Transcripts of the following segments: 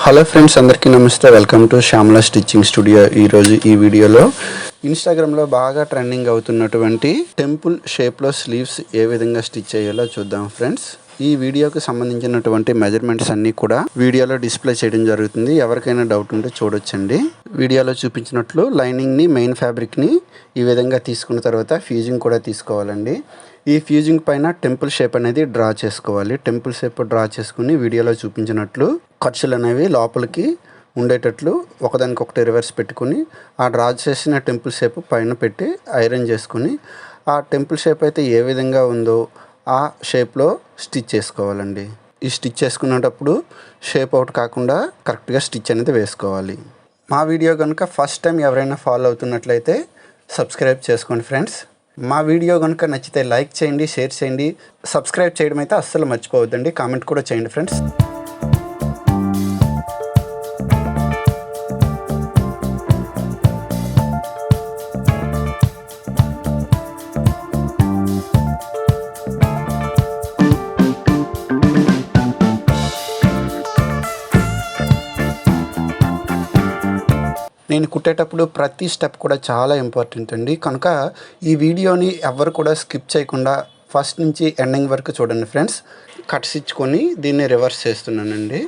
Hello friends, అందరికీ నమస్తే. Welcome to Shyamala stitching studio. ఈరోజు ఈ వీడియోలో ఇన్స్టాగ్రామ్లో బాగా ట్రెండింగ్ అవుతున్నటువంటి టెంపుల్ షేప్లో స్లీవ్స్ ఏ విధంగా స్టిచ్ చేయాలో చూద్దాం ఫ్రెండ్స్. ఈ వీడియోకి సంబంధించినటువంటి మెజర్మెంట్స్ అన్నీ కూడా వీడియోలో డిస్ప్లే చేయడం జరుగుతుంది. ఎవరికైనా డౌట్ ఉంటే చూడొచ్చండి. వీడియోలో చూపించినట్లు లైనింగ్ని, మెయిన్ ఫ్యాబ్రిక్ని ఈ విధంగా తీసుకున్న తర్వాత ఫ్యూజింగ్ కూడా తీసుకోవాలండి. ఈ ఫ్యూజింగ్ పైన టెంపుల్ షేప్ అనేది డ్రా చేసుకోవాలి. టెంపుల్ షేప్ డ్రా చేసుకుని వీడియోలో చూపించినట్లు ఖర్చులు అనేవి లోపలికి ఉండేటట్లు ఒకదానికొకటి రివర్స్ పెట్టుకుని ఆ డ్రా చేసిన టెంపుల్ షేప్ పైన పెట్టి ఐరన్ చేసుకుని ఆ టెంపుల్ షేప్ అయితే ఏ విధంగా ఉందో ఆ షేప్లో స్టిచ్ చేసుకోవాలండి. ఈ స్టిచ్ చేసుకునేటప్పుడు షేప్ అవుట్ కాకుండా కరెక్ట్గా స్టిచ్ అనేది వేసుకోవాలి. మా వీడియో కనుక ఫస్ట్ టైం ఎవరైనా ఫాలో అవుతున్నట్లయితే సబ్స్క్రైబ్ చేసుకోండి ఫ్రెండ్స్. మా వీడియో కనుక నచ్చితే లైక్ చేయండి, షేర్ చేయండి. సబ్స్క్రైబ్ చేయడం అయితే అస్సలు మర్చిపోవద్దండి. కామెంట్ కూడా చేయండి ఫ్రెండ్స్. నేను కుట్టేటప్పుడు ప్రతి స్టెప్ కూడా చాలా ఇంపార్టెంట్ అండి. కనుక ఈ వీడియోని ఎవరు కూడా స్కిప్ చేయకుండా ఫస్ట్ నుంచి ఎండింగ్ వరకు చూడండి ఫ్రెండ్స్. కట్స్ ఇచ్చుకొని దీన్ని రివర్స్ చేస్తున్నానండి.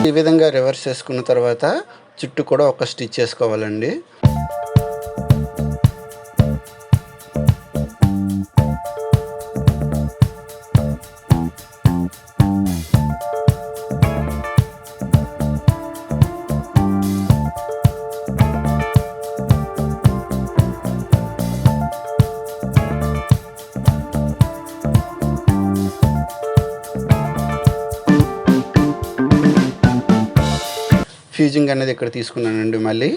ఈ విధంగా రివర్స్ చేసుకున్న తర్వాత చుట్టూ కూడా ఒక స్టిచ్ చేసుకోవాలండి. ఫ్యూజింగ్ అనేది ఇక్కడ తీసుకున్నానండి. మళ్ళీ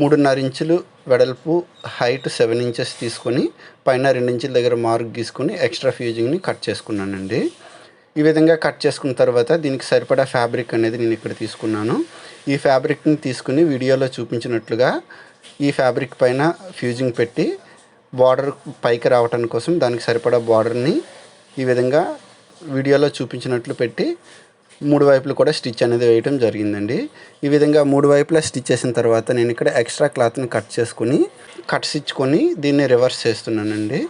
3.5 ఇంచులు వెడల్పు, హైట్ 7 ఇంచెస్ తీసుకొని పైన 2 ఇంచుల దగ్గర మార్క్ గీసుకొని ఎక్స్ట్రా ఫ్యూజింగ్ని కట్ చేసుకున్నానండి. ఈ విధంగా కట్ చేసుకున్న తర్వాత దీనికి సరిపడా ఫ్యాబ్రిక్ అనేది నేను ఇక్కడ తీసుకున్నాను. ఈ ఫ్యాబ్రిక్ని తీసుకుని వీడియోలో చూపించినట్లుగా ఈ ఫ్యాబ్రిక్ పైన ఫ్యూజింగ్ పెట్టి బార్డర్ పైకి రావడానికి కోసం దానికి సరిపడా బార్డర్ని ఈ విధంగా వీడియోలో చూపించినట్లు పెట్టి 3 వైపులు కూడా స్టిచ్ అనేది వేయటం జరిగిందండి. ఈ విధంగా 3 వైపులా స్టిచ్ చేసిన తర్వాత నేను ఇక్కడ ఎక్స్ట్రా క్లాత్ని కట్ చేసుకొని కట్స్ ఇచ్చుకొని దీన్ని రివర్స్ చేస్తున్నానండి.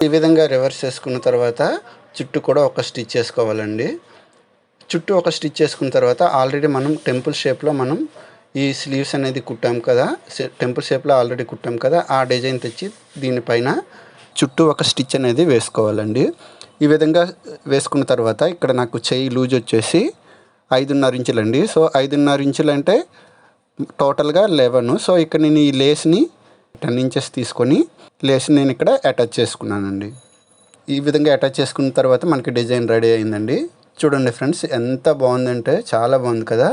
ఈ విధంగా రివర్స్ చేసుకున్న తర్వాత చుట్టూ కూడా ఒక స్టిచ్ చేసుకోవాలండి. చుట్టూ ఒక స్టిచ్ చేసుకున్న తర్వాత ఆల్రెడీ మనం టెంపుల్ షేప్లో మనం ఈ స్లీవ్స్ అనేది కుట్టాం కదా, టెంపుల్ షేప్లో ఆల్రెడీ కుట్టాం కదా, ఆ డిజైన్ తెచ్చి దీనిపైన చుట్టూ ఒక స్టిచ్ అనేది వేసుకోవాలండి. ఈ విధంగా వేసుకున్న తర్వాత ఇక్కడ నాకు చెయ్యి లూజ్ వచ్చేసి 5.5 ఇంచులు అండి. సో 5.5 ఇంచులు అంటే టోటల్గా 11. సో ఇక్కడ నేను ఈ లేస్ని 10 ఇంచెస్ తీసుకొని లేస్ని నేను ఇక్కడ అటాచ్ చేసుకున్నానండి. ఈ విధంగా అటాచ్ చేసుకున్న తర్వాత మనకి డిజైన్ రెడీ అయిందండి. చూడండి ఫ్రెండ్స్, ఎంత బాగుందంటే చాలా బాగుంది కదా.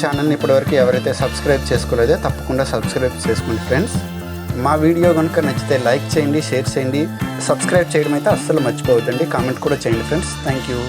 ఛానల్ని ఇప్పటివరకు ఎవరైతే సబ్స్క్రైబ్ చేసుకోలేదో తప్పకుండా సబ్స్క్రైబ్ చేసుకోండి ఫ్రెండ్స్. మా వీడియో కనుక నచ్చితే లైక్ చేయండి, షేర్ చేయండి. సబ్స్క్రైబ్ చేయడం అయితే అస్సలు మర్చిపోవద్దండి. కామెంట్ కూడా చేయండి ఫ్రెండ్స్. Thank you.